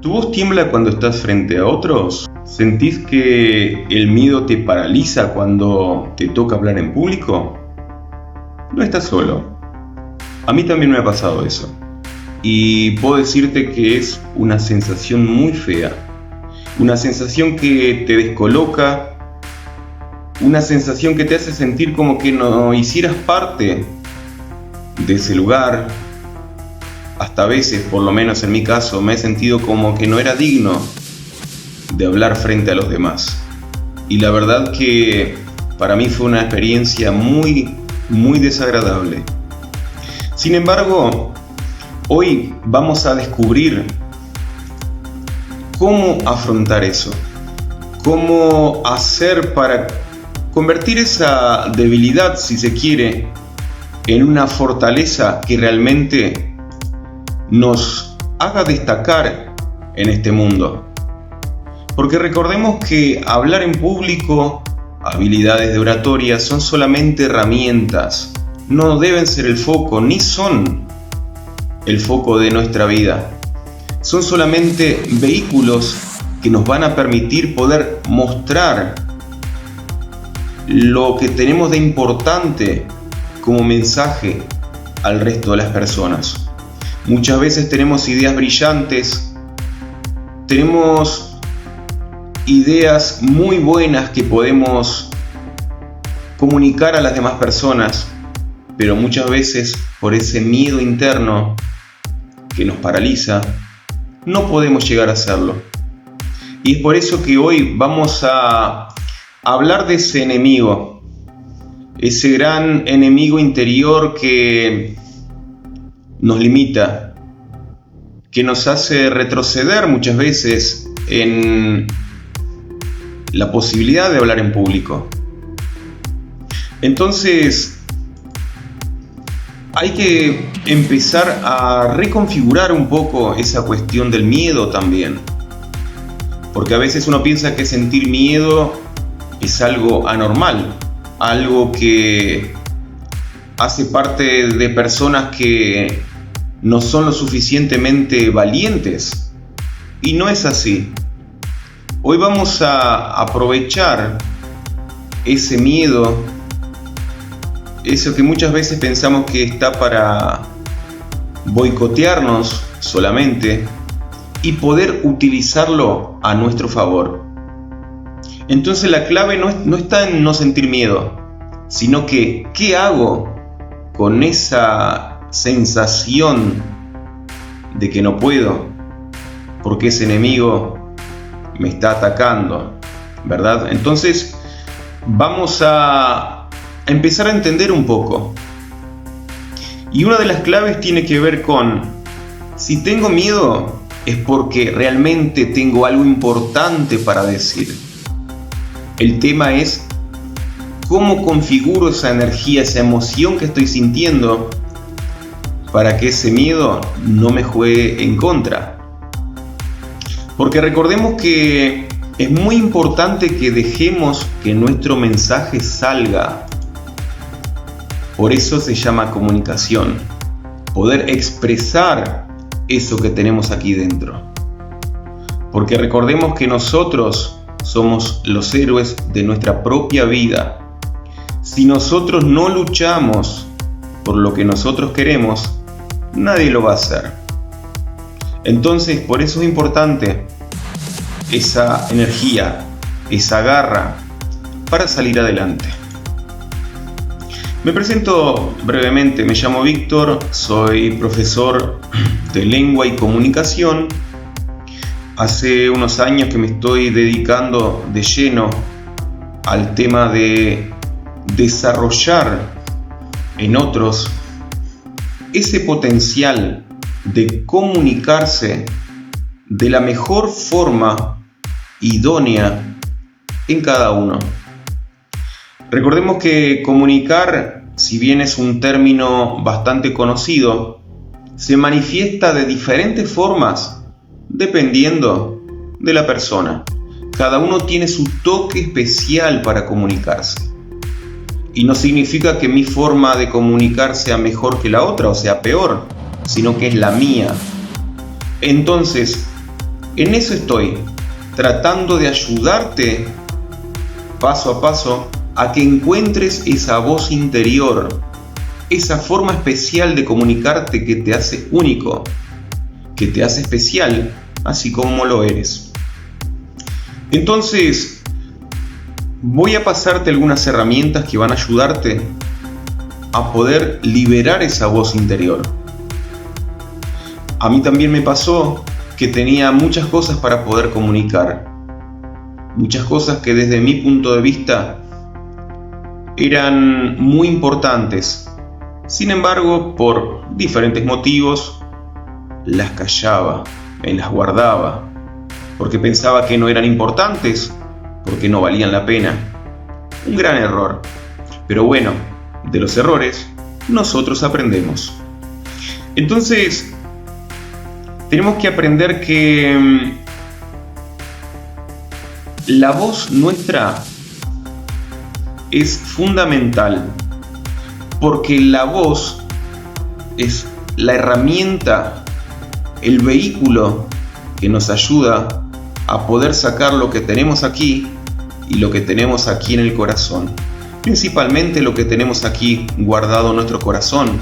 ¿Tu voz tiembla cuando estás frente a otros? ¿Sentís que el miedo te paraliza cuando te toca hablar en público? No estás solo. A mí también me ha pasado eso. Y puedo decirte que es una sensación muy fea. Una sensación que te descoloca. Una sensación que te hace sentir como que no hicieras parte de ese lugar. Hasta a veces, por lo menos en mi caso, me he sentido como que no era digno de hablar frente a los demás. Y la verdad que para mí fue una experiencia muy desagradable. Sin embargo, hoy vamos a descubrir cómo afrontar eso. Cómo hacer para convertir esa debilidad, si se quiere, en una fortaleza que realmente nos haga destacar en este mundo. Porque recordemos que hablar en público, habilidades de oratoria son solamente herramientas, no deben ser el foco, ni son el foco de nuestra vida. Son solamente vehículos que nos van a permitir poder mostrar lo que tenemos de importante como mensaje al resto de las personas. Muchas veces tenemos ideas brillantes, tenemos ideas muy buenas que podemos comunicar a las demás personas, pero muchas veces por ese miedo interno que nos paraliza, no podemos llegar a hacerlo. Y es por eso que hoy vamos a hablar de ese enemigo, ese gran enemigo interior que nos limita, que nos hace retroceder muchas veces en la posibilidad de hablar en público. Entonces, hay que empezar a reconfigurar un poco esa cuestión del miedo también. Porque a veces uno piensa que sentir miedo es algo anormal, algo que hace parte de personas que no son lo suficientemente valientes. Y no es así. Hoy vamos a aprovechar ese miedo, eso que muchas veces pensamos que está para boicotearnos solamente, y poder utilizarlo a nuestro favor. Entonces la clave no está en no sentir miedo, sino que ¿qué hago con esa sensación de que no puedo? Porque ese enemigo me está atacando, ¿verdad? Entonces vamos a empezar a entender un poco. Y una de las claves tiene que ver con, si tengo miedo, es porque realmente tengo algo importante para decir. El tema es cómo configuro esa energía, esa emoción que estoy sintiendo para que ese miedo no me juegue en contra. Porque recordemos que es muy importante que dejemos que nuestro mensaje salga. Por eso se llama comunicación. Poder expresar eso que tenemos aquí dentro. Porque recordemos que nosotros somos los héroes de nuestra propia vida. Si nosotros no luchamos por lo que nosotros queremos, nadie lo va a hacer. Entonces, por eso es importante esa energía, esa garra para salir adelante. Me presento brevemente, me llamo Víctor, soy profesor de lengua y comunicación. Hace unos años que me estoy dedicando de lleno al tema de desarrollar en otros ese potencial de comunicarse de la mejor forma idónea en cada uno. Recordemos que comunicar, si bien es un término bastante conocido, se manifiesta de diferentes formas dependiendo de la persona. Cada uno tiene su toque especial para comunicarse. Y no significa que mi forma de comunicar sea mejor que la otra o sea peor, sino que es la mía. Entonces, En eso estoy, tratando de ayudarte paso a paso a que encuentres esa voz interior, esa forma especial de comunicarte que te hace único, que te hace especial, así como lo eres. Entonces, voy a pasarte algunas herramientas que van a ayudarte a poder liberar esa voz interior. A mí también me pasó que tenía muchas cosas para poder comunicar, muchas cosas que desde mi punto de vista eran muy importantes. Sin embargo, por diferentes motivos, las callaba, me las guardaba, porque pensaba que no eran importantes, porque no valían la pena. Un gran error. Pero bueno, de los errores nosotros aprendemos. Entonces, tenemos que aprender que la voz nuestra es fundamental, porque la voz es la herramienta, el vehículo que nos ayuda a poder sacar lo que tenemos aquí y lo que tenemos aquí en el corazón. Principalmente lo que tenemos aquí guardado en nuestro corazón,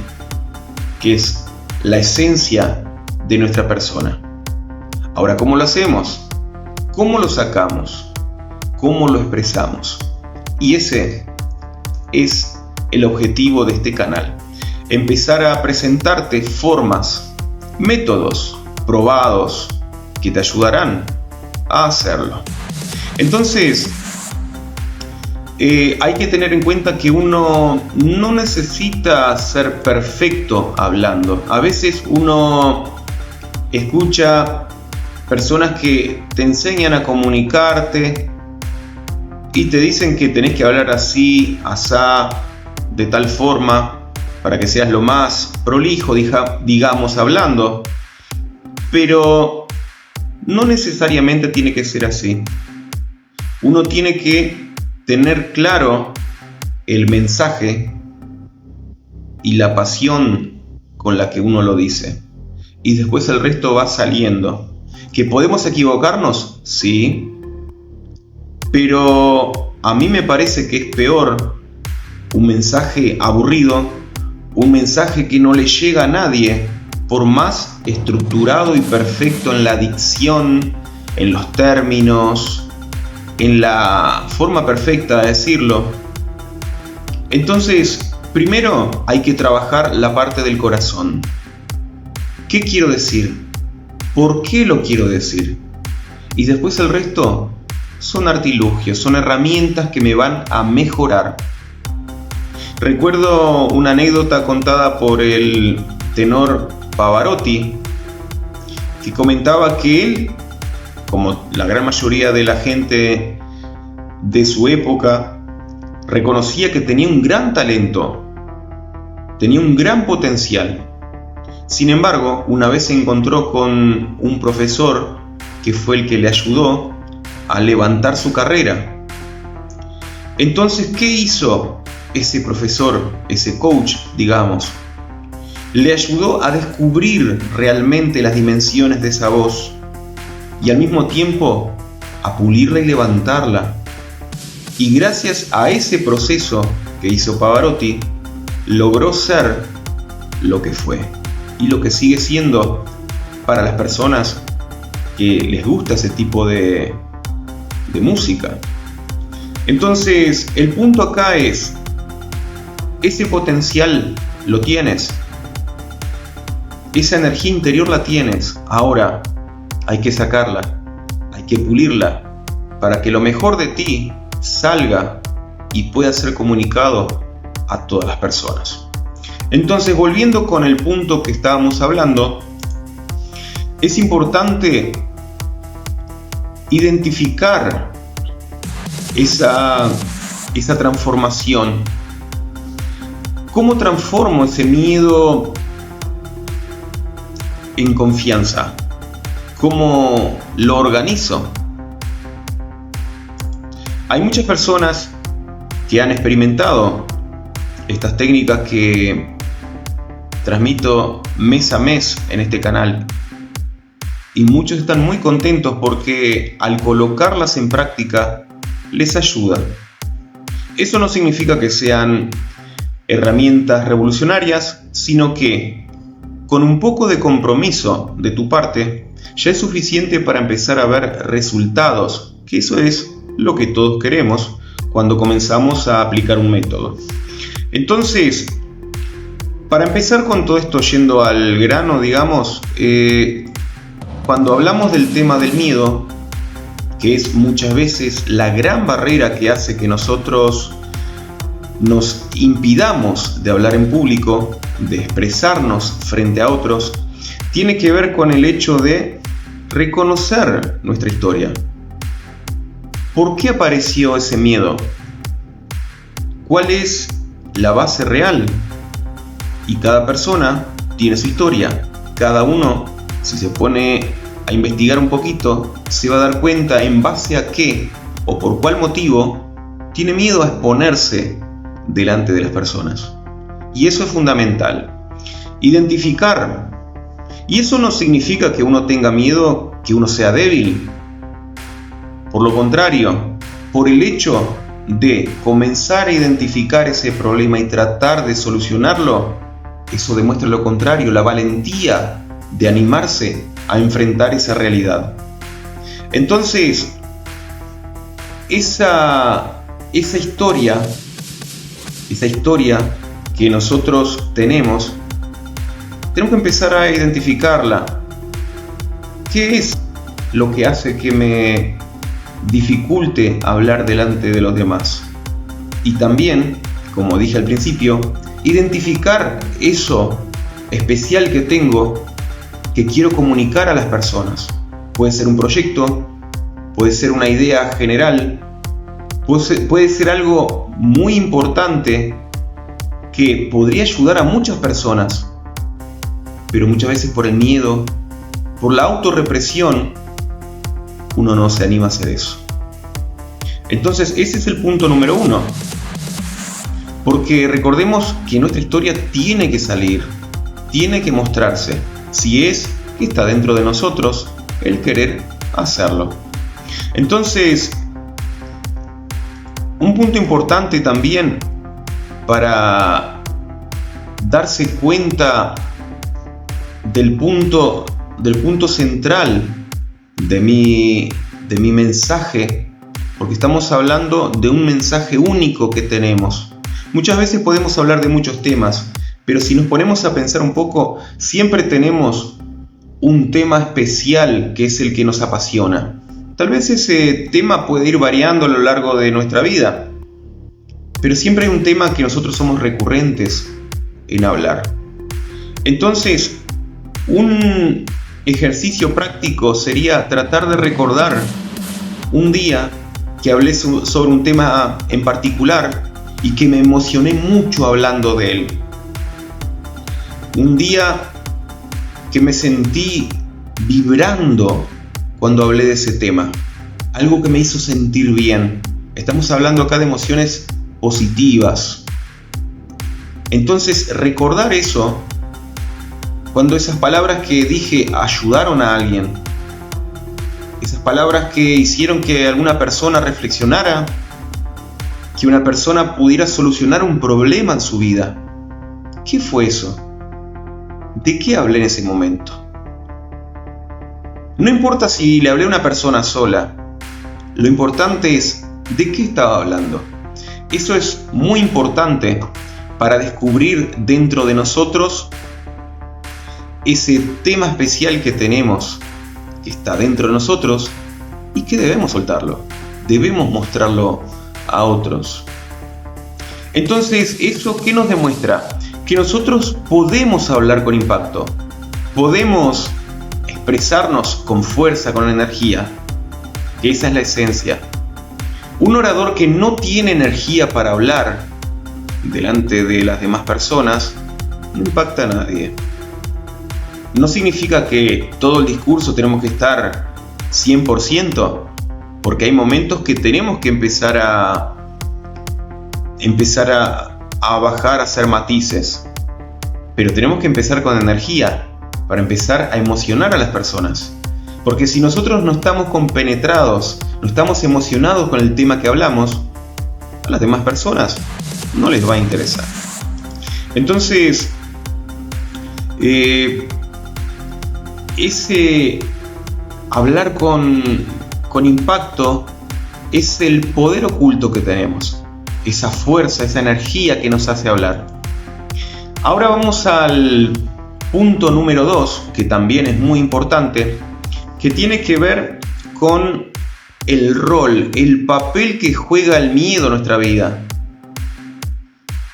que es la esencia de nuestra persona. Ahora, ¿cómo lo hacemos? ¿Cómo lo sacamos? ¿Cómo lo expresamos? Y ese es el objetivo de este canal. Empezar a presentarte formas, métodos probados que te ayudarán a hacerlo. Entonces, hay que tener en cuenta que uno no necesita ser perfecto hablando. A veces uno escucha personas que te enseñan a comunicarte y te dicen que tenés que hablar así, asá, de tal forma, para que seas lo más prolijo, digamos, hablando. Pero no necesariamente tiene que ser así. Uno tiene que tener claro el mensaje y la pasión con la que uno lo dice. Y después el resto va saliendo. ¿Que podemos equivocarnos? Sí. Pero a mí me parece que es peor un mensaje aburrido, un mensaje que no le llega a nadie, por más estructurado y perfecto en la dicción, en los términos, en la forma perfecta de decirlo. Entonces, primero hay que trabajar la parte del corazón. ¿Qué quiero decir? ¿Por qué lo quiero decir? Y después el resto son artilugios, son herramientas que me van a mejorar. Recuerdo una anécdota contada por el tenor Pavarotti, que comentaba que él, como la gran mayoría de la gente de su época, reconocía que tenía un gran talento, tenía un gran potencial. Sin embargo, una vez se encontró con un profesor que fue el que le ayudó a levantar su carrera. Entonces, ¿qué hizo ese profesor, ese coach, digamos? Le ayudó a descubrir realmente las dimensiones de esa voz y al mismo tiempo a pulirla y levantarla. Y gracias a ese proceso que hizo Pavarotti, logró ser lo que fue y lo que sigue siendo para las personas que les gusta ese tipo de música. Entonces, el punto acá es, ese potencial lo tienes, esa energía interior la tienes. Ahora hay que sacarla, hay que pulirla para que lo mejor de ti salga y pueda ser comunicado a todas las personas. Entonces, volviendo con el punto que estábamos hablando, es importante identificar esa transformación. ¿Cómo transformo ese miedo en confianza? ¿Cómo lo organizo? Hay muchas personas que han experimentado estas técnicas que transmito mes a mes en este canal y muchos están muy contentos porque al colocarlas en práctica les ayuda. Eso no significa que sean herramientas revolucionarias, sino que con un poco de compromiso de tu parte ya es suficiente para empezar a ver resultados, que eso es lo que todos queremos cuando comenzamos a aplicar un método. Entonces, para empezar con todo esto yendo al grano, digamos, cuando hablamos del tema del miedo, que es muchas veces la gran barrera que hace que nosotros nos impidamos de hablar en público, de expresarnos frente a otros, tiene que ver con el hecho de reconocer nuestra historia. ¿Por qué apareció ese miedo? ¿Cuál es la base real? Y cada persona tiene su historia. Cada uno, si se pone a investigar un poquito, se va a dar cuenta en base a qué o por cuál motivo tiene miedo a exponerse delante de las personas. Y eso es fundamental. Identificar. Y eso no significa que uno tenga miedo, que uno sea débil. Por lo contrario, por el hecho de comenzar a identificar ese problema y tratar de solucionarlo, eso demuestra lo contrario, la valentía de animarse a enfrentar esa realidad. Entonces, esa historia que nosotros tenemos que empezar a identificarla. ¿Qué es lo que hace que me dificulte hablar delante de los demás? Y también, como dije al principio, identificar eso especial que tengo, que quiero comunicar a las personas. Puede ser un proyecto, puede ser una idea general, puede ser algo muy importante que podría ayudar a muchas personas, pero muchas veces por el miedo, por la autorrepresión, uno no se anima a hacer eso. Entonces ese es el punto número 1, porque recordemos que nuestra historia tiene que salir, tiene que mostrarse, si es que está dentro de nosotros el querer hacerlo. Entonces, un punto importante también para darse cuenta del punto central de mi mensaje, porque estamos hablando de un mensaje único que tenemos. Muchas veces podemos hablar de muchos temas, pero si nos ponemos a pensar un poco, siempre tenemos un tema especial que es el que nos apasiona. Tal vez ese tema puede ir variando a lo largo de nuestra vida, pero siempre hay un tema que nosotros somos recurrentes en hablar. Entonces, un ejercicio práctico sería tratar de recordar un día que hablé sobre un tema en particular y que me emocioné mucho hablando de él. Un día que me sentí vibrando cuando hablé de ese tema. Algo que me hizo sentir bien. Estamos hablando acá de emociones positivas. Entonces, recordar eso, cuando esas palabras que dije ayudaron a alguien, esas palabras que hicieron que alguna persona reflexionara, que una persona pudiera solucionar un problema en su vida. ¿Qué fue eso? ¿De qué hablé en ese momento? No importa si le hablé a una persona sola, lo importante es de qué estaba hablando. Eso es muy importante para descubrir dentro de nosotros ese tema especial que tenemos, que está dentro de nosotros y que debemos soltarlo, debemos mostrarlo a otros. Entonces, ¿eso qué nos demuestra? Que nosotros podemos hablar con impacto, podemos expresarnos con fuerza, con energía, que esa es la esencia. Un orador que no tiene energía para hablar delante de las demás personas no impacta a nadie. No significa que todo el discurso tenemos que estar 100%, porque hay momentos que tenemos que empezar a bajar, a hacer matices, pero tenemos que empezar con energía para empezar a emocionar a las personas. Porque si nosotros no estamos compenetrados, no estamos emocionados con el tema que hablamos, a las demás personas no les va a interesar. Entonces, ese hablar con impacto es el poder oculto que tenemos, esa fuerza, esa energía que nos hace hablar. Ahora vamos al punto número 2, que también es muy importante, que tiene que ver con el rol, el papel que juega el miedo en nuestra vida.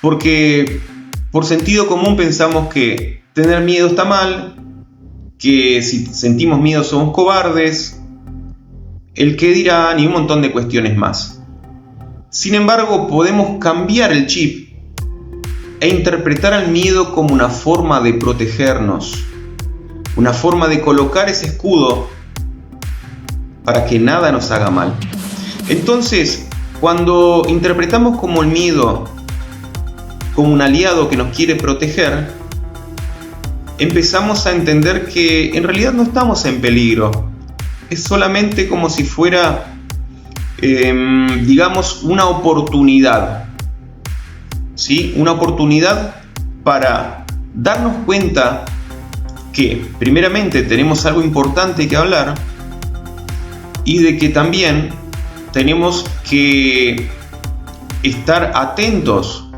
Porque por sentido común pensamos que tener miedo está mal, que si sentimos miedo somos cobardes, el qué dirán y un montón de cuestiones más. Sin embargo, podemos cambiar el chip e interpretar al miedo como una forma de protegernos, una forma de colocar ese escudo para que nada nos haga mal. Entonces, cuando interpretamos como el miedo como un aliado que nos quiere proteger, empezamos a entender que en realidad no estamos en peligro. Es solamente como si fuera, digamos, una oportunidad, ¿sí? Una oportunidad para darnos cuenta que, primeramente, tenemos algo importante que hablar y de que también tenemos que estar atentos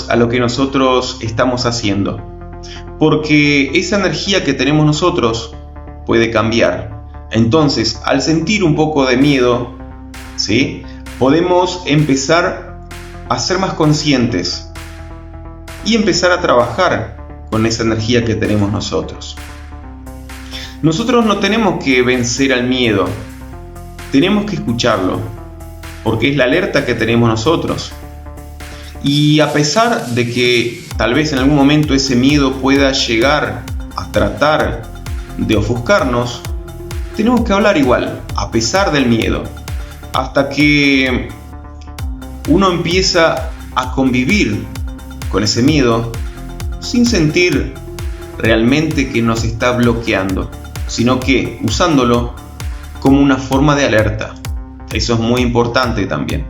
a lo que nosotros estamos haciendo, porque esa energía que tenemos nosotros puede cambiar. Entonces, al sentir un poco de miedo, ¿sí?, podemos empezar a ser más conscientes y empezar a trabajar con esa energía que tenemos nosotros. Nosotros no tenemos que vencer al miedo, tenemos que escucharlo, porque es la alerta que tenemos nosotros. Y a pesar de que tal vez en algún momento ese miedo pueda llegar a tratar de ofuscarnos, tenemos que hablar igual, a pesar del miedo, hasta que uno empieza a convivir con ese miedo sin sentir realmente que nos está bloqueando, sino que usándolo como una forma de alerta. Eso es muy importante también.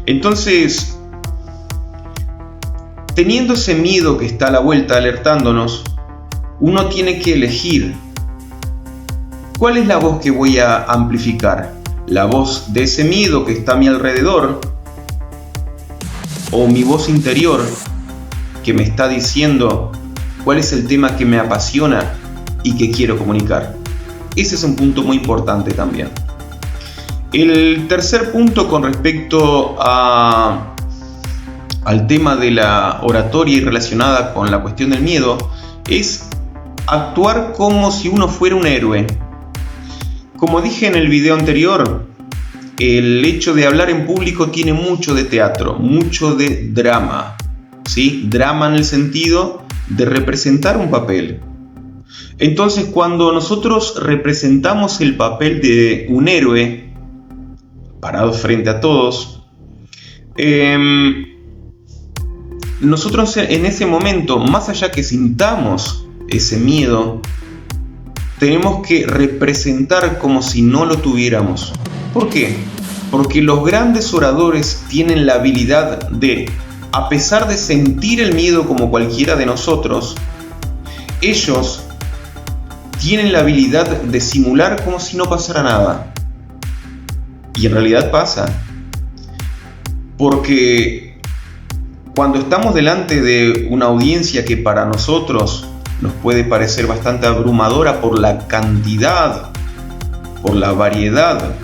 Entonces, teniendo ese miedo que está a la vuelta alertándonos, uno tiene que elegir cuál es la voz que voy a amplificar. La voz de ese miedo que está a mi alrededor, o mi voz interior que me está diciendo cuál es el tema que me apasiona y que quiero comunicar. Ese es un punto muy importante también. El tercer punto con respecto al tema de la oratoria y relacionada con la cuestión del miedo es actuar como si uno fuera un héroe. Como dije en el video anterior, el hecho de hablar en público tiene mucho de teatro, mucho de drama, ¿sí? Drama en el sentido de representar un papel. Entonces, cuando nosotros representamos el papel de un héroe parado frente a todos, nosotros en ese momento, más allá que sintamos ese miedo, tenemos que representar como si no lo tuviéramos. ¿Por qué? Porque los grandes oradores tienen la habilidad de, a pesar de sentir el miedo como cualquiera de nosotros, ellos tienen la habilidad de simular como si no pasara nada. Y en realidad pasa. Porque cuando estamos delante de una audiencia que para nosotros nos puede parecer bastante abrumadora por la cantidad, por la variedad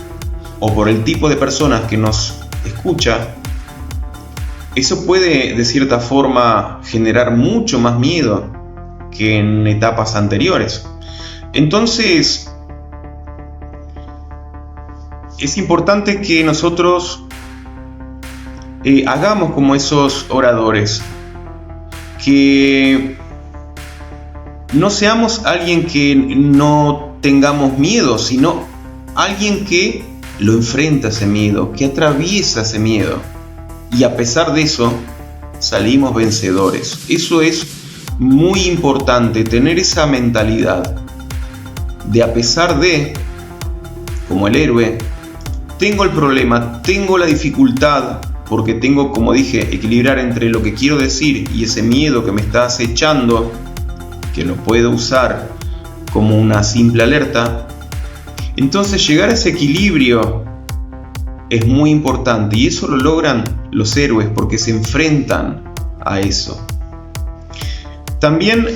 o por el tipo de personas que nos escucha, eso puede de cierta forma generar mucho más miedo que en etapas anteriores. Entonces, es importante que nosotros hagamos como esos oradores, que no seamos alguien que no tengamos miedo, sino alguien que lo enfrenta ese miedo, que atraviesa ese miedo, y a pesar de eso salimos vencedores. Eso es muy importante, tener esa mentalidad. de a pesar de, como el héroe, tengo el problema, tengo la dificultad, porque tengo, como dije, equilibrar entre lo que quiero decir y ese miedo que me está acechando, que lo puedo usar como una simple alerta. Entonces llegar a ese equilibrio es muy importante, y eso lo logran los héroes porque se enfrentan a eso. También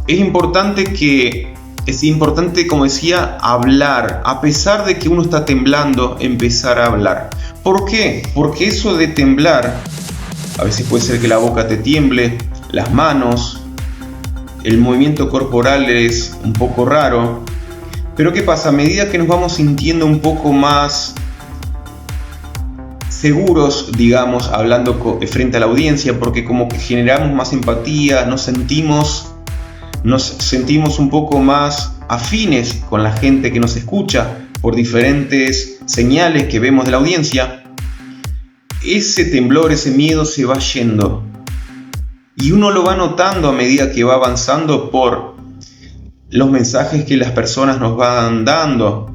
es importante, como decía, hablar. A pesar de que uno está temblando, empezar a hablar. ¿Por qué? Porque eso de temblar, a veces puede ser que la boca te tiemble, las manos, el movimiento corporal es un poco raro. Pero ¿qué pasa? A medida que nos vamos sintiendo un poco más seguros, digamos, hablando frente a la audiencia, porque como que generamos más empatía, nos sentimos un poco más afines con la gente que nos escucha por diferentes señales que vemos de la audiencia, ese temblor, ese miedo se va yendo. Y uno lo va notando a medida que va avanzando por los mensajes que las personas nos van dando,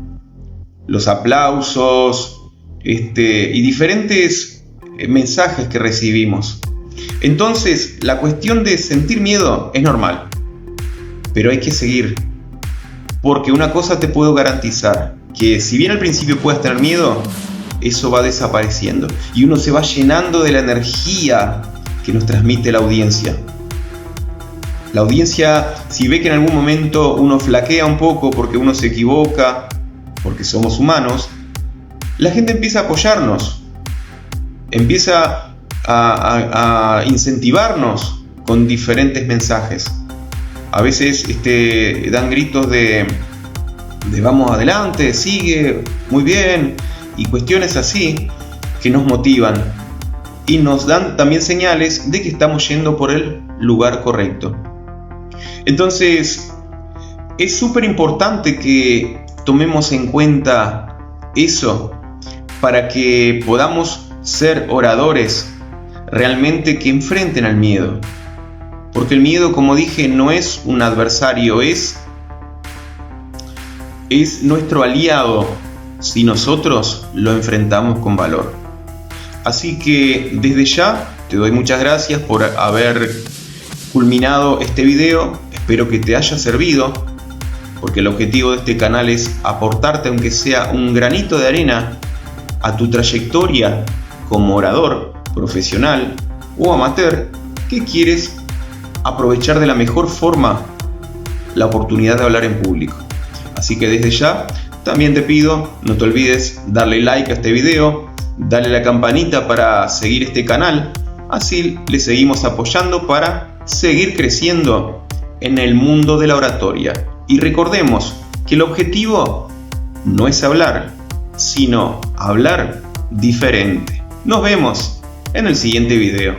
los aplausos, y diferentes mensajes que recibimos. Entonces, la cuestión de sentir miedo es normal, pero hay que seguir, porque una cosa te puedo garantizar, que si bien al principio puedas tener miedo, eso va desapareciendo y uno se va llenando de la energía que nos transmite la audiencia. La audiencia, si ve que en algún momento uno flaquea un poco porque uno se equivoca, porque somos humanos, la gente empieza a apoyarnos, empieza a incentivarnos con diferentes mensajes. A veces dan gritos de vamos adelante, sigue, muy bien, y cuestiones así que nos motivan y nos dan también señales de que estamos yendo por el lugar correcto. Entonces, es súper importante que tomemos en cuenta eso para que podamos ser oradores realmente que enfrenten al miedo. Porque el miedo, como dije, no es un adversario, es nuestro aliado si nosotros lo enfrentamos con valor. Así que desde ya te doy muchas gracias por haber culminado este video. Espero que te haya servido, porque el objetivo de este canal es aportarte, aunque sea un granito de arena, a tu trayectoria como orador profesional o amateur que quieres aprovechar de la mejor forma la oportunidad de hablar en público. Así que desde ya también te pido, no te olvides darle like a este video, darle a la campanita para seguir este canal, así le seguimos apoyando para seguir creciendo en el mundo de la oratoria. Y recordemos que el objetivo no es hablar, sino hablar diferente. Nos vemos en el siguiente video.